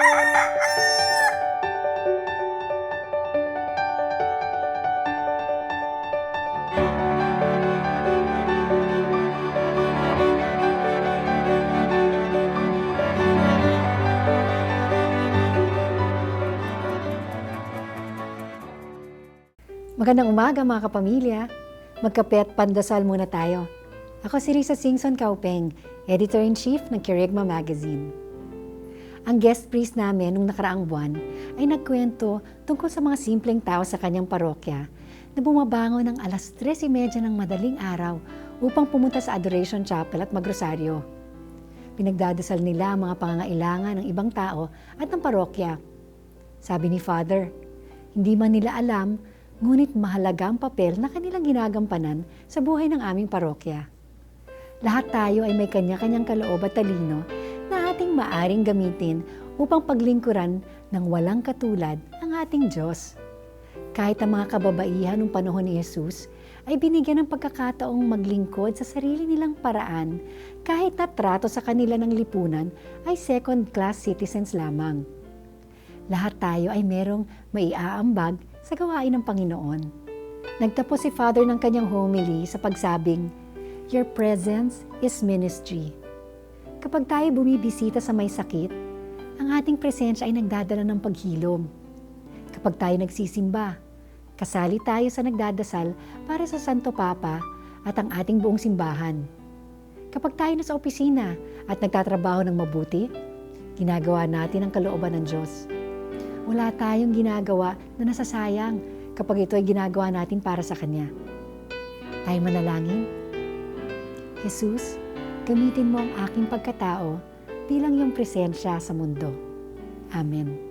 Magandang umaga mga kapamilya. Magkape at pandasal muna tayo. Ako si Risa Singson Kaupeng, Editor-in-Chief ng Kerygma Magazine. Ang guest priest namin nung nakaraang buwan ay nagkwento tungkol sa mga simpleng tao sa kanyang parokya na bumabangon ng alas 3:30 ng madaling araw upang pumunta sa Adoration Chapel at magrosaryo. Pinagdadasal nila ang mga pangangailangan ng ibang tao at ng parokya. Sabi ni Father, hindi man nila alam, ngunit mahalaga ang papel na kanilang ginagampanan sa buhay ng aming parokya. Lahat tayo ay may kanya-kanyang kaloob at talino na ating maaring gamitin upang paglingkuran ng walang katulad ang ating Diyos. Kahit ang mga kababaihan ng panahon ni Jesus ay binigyan ng pagkakataong maglingkod sa sarili nilang paraan kahit na trato sa kanila ng lipunan ay second-class citizens lamang. Lahat tayo ay merong maiaambag sa gawain ng Panginoon. Nagtapos si Father ng kanyang homily sa pagsabing, "Your presence is ministry." Kapag tayo bumibisita sa may sakit, ang ating presensya ay nagdadala ng paghilom. Kapag tayo nagsisimba, kasali tayo sa nagdadasal para sa Santo Papa at ang ating buong simbahan. Kapag tayo nasa opisina at nagtatrabaho ng mabuti, ginagawa natin ang kalooban ng Diyos. Wala tayong ginagawa na nasasayang kapag ito ay ginagawa natin para sa Kanya. Tayo manalangin. Jesus, gamitin mo ang aking pagkatao bilang iyong presensya sa mundo. Amen.